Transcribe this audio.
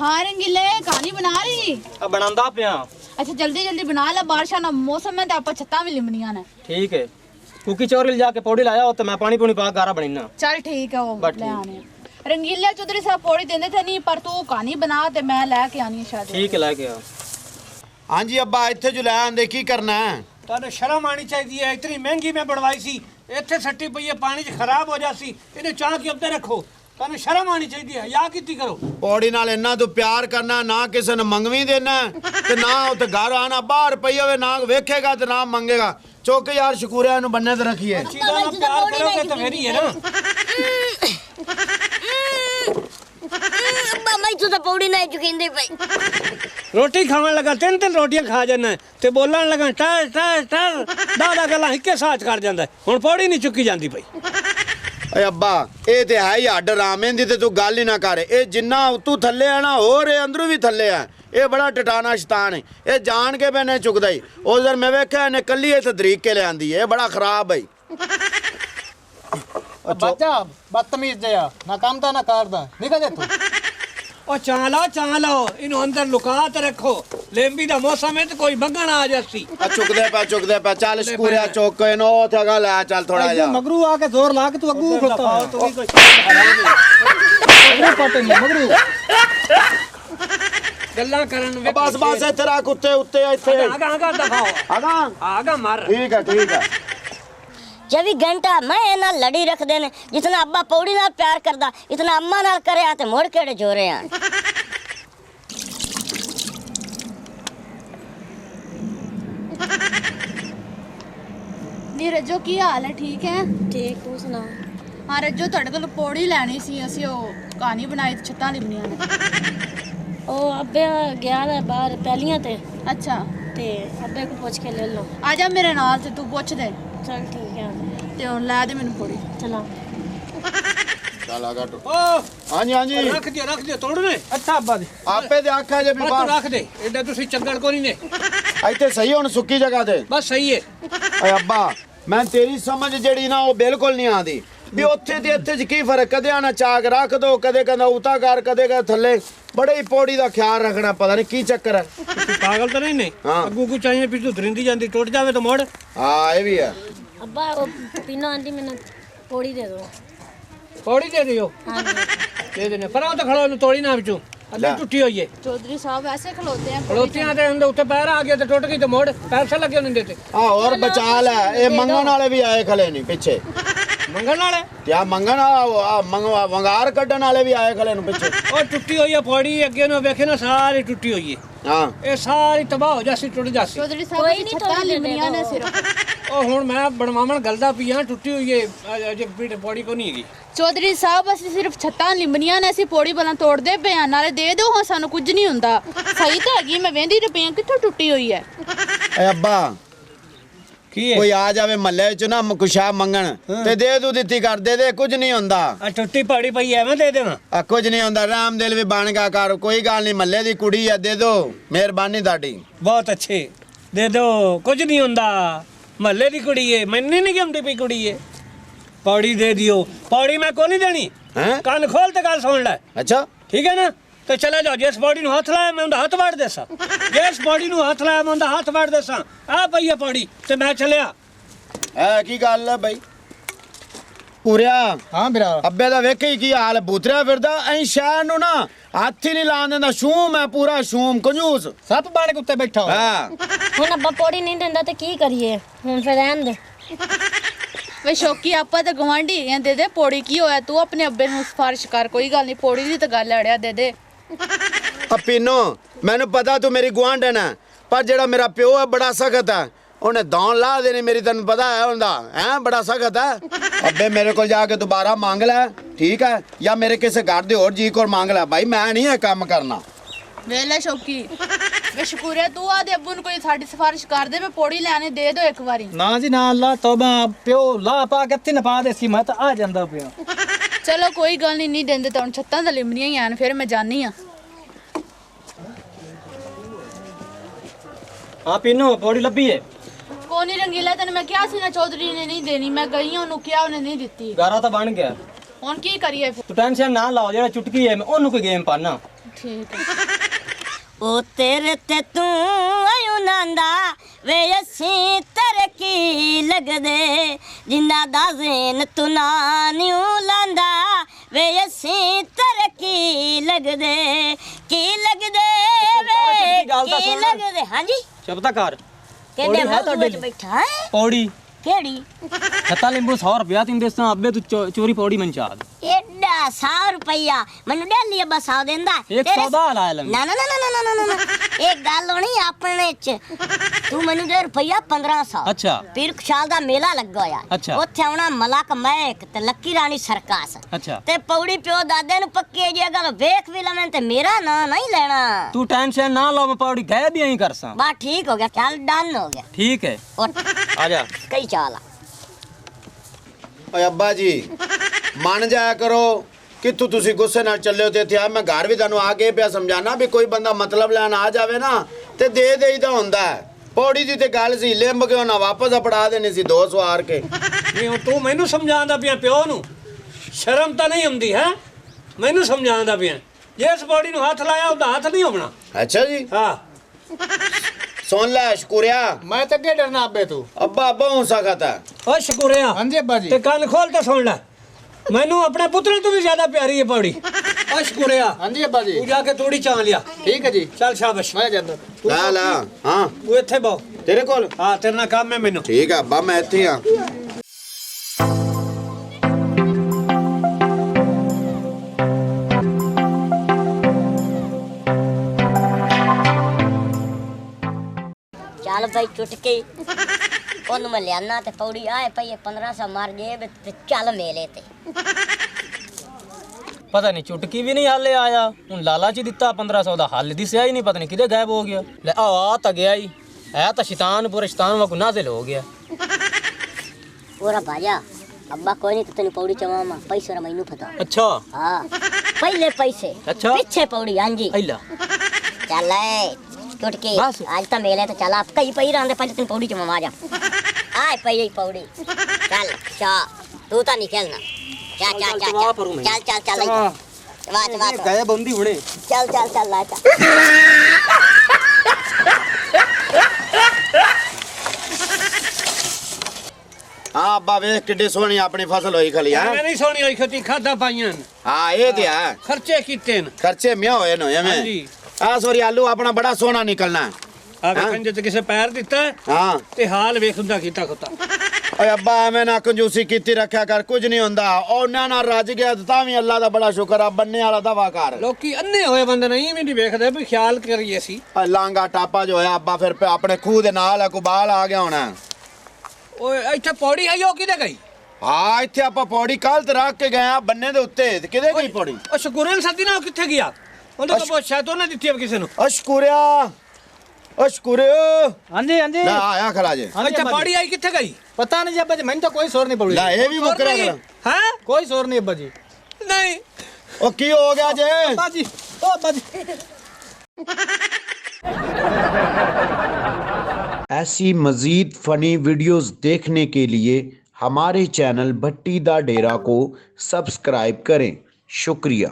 हाँ रंगीले कहानी बना रही अब बनांदा पिया। अच्छा जल्दी जल्दी बना ला, बारिश ना मौसम में तो आप छत्ता भी लिमनिया ने। ठीक है कुकी चोरी जाके पौड़ी लाया हो तो मैं पानी पूनी पा गारा बनीना। चल ठीक है वो ले आने। रंगीले चौधरी साहब पौड़ी देंदे थे नहीं, पर तू कहानी बना ते मैं लेके आनी है शायद। ठीक है लेके आ। हाँ जी अब्बा इत्थे जो लाया आंदे की करना है? ताने शर्म आनी चाहिए, इतनी महंगी मैं बनवाई सी, इत्थे सट्टी पई है पानी च खराब हो जासी, इन्हें चाह के अपने रखो। ताने शर्म आनी चाहिए, या कितनी करो। पौड़ी नाल इन्ना तू प्यार करना, ना किसी ने मंगवी देना ते ना उत्ते घर आना, बाहर पई होवे ना वेखेगा ते ना मंगेगा। चुक यार शकूरिया नु बन्ने ते रखिए। चीज़ों में प्यार करोगे तो फिर ही है ना। अब्बा मैं तो पौड़ी नहीं चुकिंदे भाई। रोटी खाने लगा, तीन तीन रोटियां खा जाना ते बोलन लगा टर टर टर, दादा गल्ला हिक्के साथ कर जांदा। हुण पौड़ी नहीं चुकी जांदी भाई। ए अब्बा ए ते है ही हड्ड रामें दी, ते तू गल ही ना कर। ए जिन्ना तू थल्ले है ना होर ए अंदरों भी थल्ले है। ए बड़ा टटाना शैतान है, ए जान के मैंने चुकदा ही। उस दिन मैं वेख्या इन्हें कल्ली इत्थे तरीक के ले आंदी है, बड़ा खराब भाई। बच्चा बदतमीज जया ना काम दा ना कार दा निकल जा तू। ओ चालो इन्हों अंदर लुका ते रखो, लेंबी दा मौसम है तो कोई बगन आ जासी। चुकदे पे चल शकूरिया चौक नो थे गा ले चल थोड़ा जा। मगरू आके जोर ला के तू अग्गू खड़ता है। मगरू गल्ला करन बस बस इत्थे रख उत्ते उत्ते इत्थे आगा दफाओ आगा मार। ठीक है 24 घंटा मैं ना लड़ी रख देने, जितना अब्बा पौड़ी नाल प्यार करदा इतना अम्मा नाल करे आते मोड़ केड़े जोरे आ। नी रज्जो की हाल है? ठीक है ठीक तू सुना। हाँ रज्जो ਤੁਹਾਡੇ ਕੋਲ ਪੌੜੀ ਲੈਣੀ ਸੀ, ਅਸੀਂ ਉਹ ਕਹਾਣੀ ਬਣਾਈ ਤੇ ਛੱਤਾਂ ਲਿਬਣੀਆਂ ਨੇ। ओ अब्बे गया है बाहर पहलियां ते। अच्छा ते अब्बे को पूछ के ले लो। आ जा मेरे नाल ਤੇ ਤੂੰ ਪੁੱਛ ਦੇ चल ठीक है ਤੇ ਹੁਣ ਲੈ ਦੇ ਮੈਨੂੰ ਪੌੜੀ। चला चल आगा तो। ओ हाँ जी रख दियो तोड़ने। अच्छा अब्बा जी आपे दे आखा जे भी बस बाहर रख दे, एडा तुसी चंगड़ को नहीं ने। ਇੱਥੇ ਸਹੀ ਹੁਣ ਸੁੱਕੀ ਜਗ੍ਹਾ ਤੇ। बस सही है। ਓਏ ਅੱਬਾ ਮੈਂ ਤੇਰੀ ਸਮਝ ਜਿਹੜੀ ਨਾ ਉਹ ਬਿਲਕੁਲ ਨਹੀਂ ਆਂਦੀ ਵੀ ਉੱਥੇ ਤੇ ਇੱਥੇ 'ਚ ਕੀ ਫਰਕ। ਕਦੇ ਆਣਾ ਚਾਕ ਰੱਖ ਦੋ, ਕਦੇ ਕਹਿੰਦਾ ਉਤਾ ਕਰ, ਕਦੇ ਕਹਿੰਦਾ ਥੱਲੇ। ਬੜੇ ਹੀ ਪੌੜੀ ਦਾ ਖਿਆਲ ਰੱਖਣਾ, ਪਤਾ ਨਹੀਂ ਕੀ ਚੱਕਰ ਹੈ। तुसी पागल तो नहीं ने? हाँ। अग्गू को चाहिए पिछू धरिंदी जांदी, टूट जावे तो मोड़। ਹਾਂ ਇਹ ਵੀ ਹੈ। अब्बा वो पीनो आंटी मैंने पौड़ी दे दो। पौड़ी दे दियो। हाँ दे देने पर तो खड़ो नु तोड़ी ना बिचू अल्ले टूटी हुई है। चौधरी साहब ऐसे खलोते हैं खड़ोतियां ते अंदर उत्ते पैर आ गया तो टूट गई तो मोड़, पैसे लगे नहीं देते। ਹਾਂ ਹੋਰ ਬਚਾ ਲੈ, ਇਹ ਮੰਗਣ ਵਾਲੇ ਵੀ ਆਏ ਖਲੇ ਨਹੀਂ ਪਿੱਛੇ। मंगन वाले ਤੇ ਮੰਗਣ ਮੰਗਵਾ ਵੰਗਾਰ ਕੱਢਣ ਵਾਲੇ ਵੀ ਆਏ ਖਲੇ ਨੂੰ ਪਿੱਛੇ। और टूटी हुई है पौड़ी, अगे नु वेखे ना सारी टूटी हुई है। ਹਾਂ ये सारी तबाह हो जासी, टूट जासी। चौधरी साहब कोई ਅਸੀਂ नहीं ਛੱਤਾਂ तोड़ी दे ਲਿਬਣੀਆਂ ਨੇ दो। ਸਿਰਫ। ओ हुन मैं बनवावन गलदा पिया, टूटी हुई है अजे पीठ पौड़ी को नहीं हैगी। ਚੌਧਰੀ ਸਾਹਿਬ ਅਸੀਂ ਸਿਰਫ ਛੱਤਾਂ ਲਿਬਣੀਆਂ ਨੇ, ਅਸੀਂ ਪੌੜੀ ਬਲਾਂ ਤੋੜਦੇ ਪਏ ਆ। ਨਾਲੇ ਦੇ ਦਿਓ ਹਾਂ, ਸਾਨੂੰ ਕੁਝ ਨਹੀਂ ਹੁੰਦਾ। ਸਹੀ ਤਾਂ ਹੈਗੀ, ਮੈਂ ਵੇਂਦੀ ਰੁਪਈਆ ਕਿੱਥੋਂ ਟੁੱਟੀ ਹੋਈ ਹੈ। ਏ ਅੱਬਾ की है ਕੋਈ ਆ ਜਾਵੇ ਮਹੱਲੇ 'ਚ ਨਾ ਕੁਛਾ ਮੰਗਣ ਤੇ ਦੇ ਦੂ ਦਿੱਤੀ ਕਰ ਦੇ ਕੁਝ ਨਹੀਂ ਹੁੰਦਾ। आ टूटी पौड़ी पई है, मैं दे देवां। ਆ ਕੁਝ ਨਹੀਂ ਹੁੰਦਾ, ਰਾਮ ਦਿਲ ਵੀ ਬਣ ਗਿਆ ਕਰ। ਕੋਈ ਗੱਲ ਨਹੀਂ, ਮਹੱਲੇ ਦੀ ਕੁੜੀ ਆ, ਦੇ ਦੋ, ਮਿਹਰਬਾਨੀ ਤੁਹਾਡੀ। बहुत अच्छे दे दो, कुछ नहीं हुंदा। महल्ले दी कुड़ी है, मैंने नहीं गमती पई कुड़ी है। पौड़ी दे दियो, पौड़ी मैं को नहीं देनी। हैं कान खोल ते गल सुन ले, अच्छा ठीक है ना? तो चले जाओ, जिस बॉडी नु हाथ लाया मैं उनदा हाथ वाड़ देसा, जिस बॉडी नु हाथ लाया मैं उनदा हाथ वाड़ देसा। आ पई है पौड़ी ते मैं चलिया। ਐ ਕੀ ਗੱਲ ਹੈ ਬਈ? ਪੂਰਿਆ हाँ बिरा ਅੱਬੇ ਦਾ ਵੇਖੀ ਕੀ ਹਾਲ, ਬੂਤਰਿਆ ਫਿਰਦਾ ਐਂ ਸ਼ਹਿਰ ਨੂੰ ਨਾ ਹੱਥ ਹੀ ਨਹੀਂ ਲਾਣ ਦਿੰਦਾ। ਸ਼ੂਮ ਹੈ ਪੂਰਾ, ਸ਼ੂਮ ਕੰਜੂਸ। सप बाण के उत्ते बैठा हो। ਹਾਂ हुन अब्बा पौड़ी नहीं देंदा ते की करिए? हुन फिर रहन दे। ਵੇ ਸ਼ੌਕੀ ਆਪਾਂ ਤਾਂ ਗਵਾਂਢੀ ਹੈਗੇ, ਦੇ ਦੇ ਪੌੜੀ। ਕੀ ਹੋਇਆ? ਤੂੰ ਆਪਣੇ ਅੱਬੇ ਨੂੰ ਸਿਫਾਰਿਸ਼ ਕਰ, ਕੋਈ ਗੱਲ ਨਹੀਂ। ਪੌੜੀ ਦੀ ਤਾਂ ਗੱਲ ਅੜਿਆ, ਦੇ ਦੇ। ਪੀਨੋ ਮੈਨੂੰ ਪਤਾ ਤੂੰ ਮੇਰੀ ਗੁਆਂਢਣ ਹੈ, ਪਰ ਜਿਹੜਾ ਮੇਰਾ ਪਿਓ ਹੈ ਬੜਾ ਸਖਤ ਹੈ। ਉਹਨੇ ਦੌਣ ਲਾ ਦੇਣੀ ਮੇਰੀ, ਤੈਨੂੰ ਪਤਾ ਹੈ ਹੁੰਦਾ ਹੈ, ਬੜਾ ਸਖਤ ਹੈ। ਅੱਬੇ ਮੇਰੇ ਕੋਲ ਜਾ ਕੇ ਦੁਬਾਰਾ ਮੰਗ ਲੈ, ਠੀਕ ਹੈ? ਜਾਂ ਮੇਰੇ ਕਿਸੇ ਘਰ ਦੇ ਹੋਰ ਜੀ ਕੋਲ ਮੰਗ ਲੈ ਭਾਈ, ਮੈਂ ਨਹੀਂ ਇਹ ਕੰਮ ਕਰਨਾ। ਵੇਲੇ ਸ਼ੌਕੀ ਵੇ ਸ਼ੁਕਰੀਆ, ਤੂੰ ਆਦੇ ਅੱਬੂ ਨੂੰ ਕੋਈ ਸਾਡੀ ਸਿਫਾਰਿਸ਼ ਕਰ ਦੇ, ਮੈਂ ਪੌੜੀ ਲੈਣੇ ਦੇ ਦੋ ਇੱਕ ਵਾਰੀ। ना जी ना अल्लाह तौबा प्यो ला पा के तीन पा दे सी मैं तो आ जांदा पिया। ਚਲੋ ਕੋਈ ਗੱਲ ਨਹੀਂ, ਨਹੀਂ ਦਿੰਦੇ ਤਾਂ ਹੁਣ ਛੱਤਾਂ ਤਾਂ ਲਿਬਣੀਆਂ ਹੀ ਆਣ। ਫਿਰ ਮੈਂ ਜਾਨੀ ਆ। हाँ पीनो पौड़ी लभी है। ਕੋਈ ਨਹੀਂ ਰੰਗੀਲਾ, ਤੈਨੂੰ ਮੈਂ ਕਿਹਾ ਸੀ ਨਾ ਚੌਧਰੀ ਨੇ ਨਹੀਂ ਦੇਣੀ। ਮੈਂ ਗਈ ਹਾਂ, ਉਹਨੂੰ ਕਿਹਾ, ਉਹਨੇ ਨਹੀਂ ਦਿੱਤੀ। गारा तो बन गया। ਹੁਣ ਕੀ ਕਰੀਏ ਫਿਰ? तू टेंशन ना लाओ, जेड़ा चुटकी है मैं ओनू कोई गेम पाना। ठीक है। ओ तेरे ते तू आयु नांदा वे असी तरकी लगदे जिन्ना दा ज़ेन तू ना न्यू लांदा वे असी तरकी लगदे की लगदे वे की लगदे। हाँ जी चुप ता कर केडे है हाथ तुहाडे में बैठा है पौड़ी केड़ी छत्ता लिंबू 100 रुपया तीन देसा अब्बे तू चोरी पौड़ी मन चाह एडा 100 रुपया मैनू डेली अब्बा 100 देंदा एक सौदा लाया लंग ना ना ना ना ना ना ना एक गल होनी अपने च तू मैनू दे रुपया 1500 अच्छा पीर खुशाल दा मेला लगा होया अच्छा। उत्थे आउणा मलक महक ते लक्की रानी सरकास अच्छा ते पौड़ी प्यो दादे नु पक्के जे गल वेख भी लवें ते मेरा ना नहीं लेना तू टेंशन ना लो मैं पौड़ी गए भी यहीं कर सा बा ठीक हो गया चल डन हो गया ठीक है उठ आजा कई चाल आ। ਓਏ ਅੱਬਾ ਜੀ ਮੰਨ ਜਾਇਆ ਕਰੋ ਕਿੱਥੋਂ ਤੁਸੀਂ ਗੁੱਸੇ ਨਾਲ ਚੱਲੇ ਹੋ ਤੇ ਇੱਥੇ ਆ ਮੈਂ ਘਰ ਵੀ ਤੁਹਾਨੂੰ ਆ ਕੇ ਪਿਆ ਸਮਝਾਣਾ ਵੀ ਕੋਈ ਬੰਦਾ ਮਤਲਬ ਲੈਣ ਆ ਜਾਵੇ ਨਾ ਤੇ ਦੇ ਦੇਈਦਾ ਹੁੰਦਾ ਪੌੜੀ ਦੀ ਤੇ ਗੱਲ ਸੀ ਲਿੰਬ ਕੇ ਉਹਨਾਂ ਵਾਪਸ ਅਪੜਾ ਦੇਣੀ ਸੀ 200 ਹਾਰ ਕੇ ਨਹੀਂ ਹੁਣ ਤੂੰ ਮੈਨੂੰ ਸਮਝਾਉਂਦਾ ਪਿਆ ਪਿਓ ਨੂੰ ਸ਼ਰਮ ਤਾਂ ਨਹੀਂ ਆਉਂਦੀ ਹੈ ਮੈਨੂੰ ਸਮਝਾਉਂਦਾ ਪਿਆ ਜੇ ਇਸ ਬੋਡੀ ਨੂੰ ਹੱਥ ਲਾਇਆ ਉਹਦਾ ਹੱਥ ਨਹੀਂ ਹੋਣਾ ਅੱਛਾ ਜੀ ਹਾਂ ਸੁਣ ਲੈ ਸ਼ੁਕਰੀਆ मैं तो क्या डरना अब्बे तू ਅੱਬਾ ਅੱਬਾ ਹੋ ਸਕਦਾ ਓ ਸ਼ੁਕਰੀਆ हाँ जी अब्बा जी ਤੇ ਕੰਨ ਖੋਲ ਕੇ ਸੁਣ ਲੈ ਮੈਨੂੰ ਆਪਣੇ ਪੁੱਤਰ ਤੋਂ ਵੀ ਜ਼ਿਆਦਾ ਪਿਆਰੀ ਹੈ ਪੌੜੀ ਓ ਸ਼ੁਕਰੀਆ हाँ जी अब्बा जी ਤੂੰ ਜਾ ਕੇ ਤੂੜੀ ਚਾਂ ਲਿਆ ठीक है जी ਚੱਲ ਸ਼ਾਬਾਸ਼ मैं जाता ਲੈ ਲੈ ਹਾਂ ਤੂੰ ਇੱਥੇ ਬਹੁ ਤੇਰੇ ਕੋਲ ਹਾਂ ਤੇਰੇ ਨਾਲ ਕੰਮ ਹੈ ਮੈਨੂੰ ਠੀਕ ਆ ਅੱਬਾ ਮੈਂ ਇੱਥੇ ਆ चल भाई चुटकी ओनू मैं लियाना ते पौड़ी आए पई 1500 मार जेब ते चल मेले ते पता नहीं चुटकी भी नहीं हाले आया उन लाला जी दिता 1500 दा हाल दिसया ही नहीं पता नहीं किधर गायब हो गया ले आ ता गया ही है तो शैतान पूरा शैतान वा नाज़िल हो गया पूरा भाजा अब्बा कोई नहीं तेन पौड़ी चवामा पैसे रा मैनू पता अच्छा हां पहले पैसे अच्छा। पीछे पौड़ी हां जी अल्ला चल चुटकी बस। आज तो मेले तो चल आप कई पई रहंदे पहले तेन पौड़ी चवामा आ जा आए पई पौड़ी चल चा तू तो नहीं खेलना चा चा चा चवा परू मैं। चल चल चल वाह वाह गया बंदी हुणे चल चल चल ला चल ਹਾਂ ਅੱਬਾ ਵੇਖ ਕਿੱਡੀ ਸੋਹਣੀ ਆਪਣੀ ਫਸਲ ਹੋਈ ਖਲੀ ਐਵੇਂ ਹੈ ਨਹੀਂ ਸੋਹਣੀ ਹੋਈ ਖੇਤੀ ਖਾਦਾ ਪਾਈਆਂ ਨੇ। ਹਾਂ ਇਹ ਤੇ ਹੈ ਖਰਚੇ ਕੀਤੇ ਨੇ ਖਰਚੇ ਮਿਆ ਹੋਏ ਨੇ ਐਵੇਂ ਹਾਂਜੀ। ਆ ਸੋਰੀ ਆਲੂ ਆਪਣਾ ਬੜਾ ਸੋਹਣਾ ਨਿਕਲਣਾ ਆ ਵੇਖਣ ਜੇ ਕਿਸੇ ਪੈਰ ਦਿੱਤਾ ਹਾਂ ਤੇ ਹਾਲ ਵੇਖ ਹੁੰਦਾ ਕੀਤਾ ਖੁੱਤਾ ਓਏ ਅੱਬਾ ਐਵੇਂ ਨਾ ਕੰਜੂਸੀ ਕੀਤੀ ਰੱਖਿਆ ਕਰ ਕੁਝ ਨਹੀਂ ਹੁੰਦਾ ਉਹਨਾਂ ਨਾਲ ਰੱਜ ਗਿਆ ਤਾਂ ਵੀ ਅੱਲਾ ਦਾ ਬੜਾ ਸ਼ੁਕਰ ਆ ਬੰਨੇ ਵਾਲਾ ਦਵਾ ਕਰ ਲੋਕੀ ਅੰਨੇ ਹੋਏ ਬੰਦੇ ਨਹੀਂ ਵੀ ਨਹੀਂ ਵੇਖਦੇ ਵੀ ਖਿਆਲ ਕਰੀਏ ਸੀ ਲਾਂਗਾ ਟਾਪਾ ਜੋ ਹੋਇਆ ਅੱਬਾ ਫਿਰ ਆਪਣੇ ਖੂਹ ਦੇ ਨਾਲ ਕੁਬਾਲ ਆ ਗਿਆ ਹੋਣਾ ਓਏ ਇੱਥੇ ਪੌੜੀ ਆਈ ਉਹ ਕਿਹਦੇ ਗਈ ਹਾਂ ਇੱਥੇ ਆਪਾਂ ਪੌੜੀ ਕੱਲ ਤੇ ਰੱਖ ਕੇ ਗਏ ਆ ਬੰਨੇ ਦੇ ਉੱਤੇ ਤੇ ਕਿਹਦੇ ਗਈ ਪੌੜੀ ਉਹ ਸ਼ੁਕਰਨ ਸੱਦੀ ਨਾ ਉਹ ਕਿੱਥੇ ਗਿਆ ਉਹਨੇ ਤਾਂ ਬਹੁਤ ਸ਼ਾਇਦ ਉਹਨੇ ਦਿੱਤੀ ਆ ਕਿਸੇ ਨੂੰ ਅਸ਼ਕੁਰਿਆ ਅਸ਼ਕੁਰਿਓ हाँ जी हाँ जी ਲੈ ਆਇਆ ਖਲਾ ਜੇ हाँ जी ਅੱਛਾ अब्बा जी। ਪੌੜੀ ਆਈ ਕਿੱਥੇ ਗਈ पता नहीं जी अब्बा जी मैंने तो कोई शोर नहीं पड़ी ਲੈ ਇਹ ਵੀ ਮੁਕਰਿਆ ਖਲਾ ਹੈ कोई शोर नहीं अब्बा जी ਨਹੀਂ ਉਹ ਕੀ ਹੋ ਗਿਆ ਜੇ अब्बा जी ओ अब्बा जी ऐसी मज़ीद फ़नी वीडियोज़ देखने के लिए हमारे चैनल भट्टी दा डेरा को सब्सक्राइब करें शुक्रिया।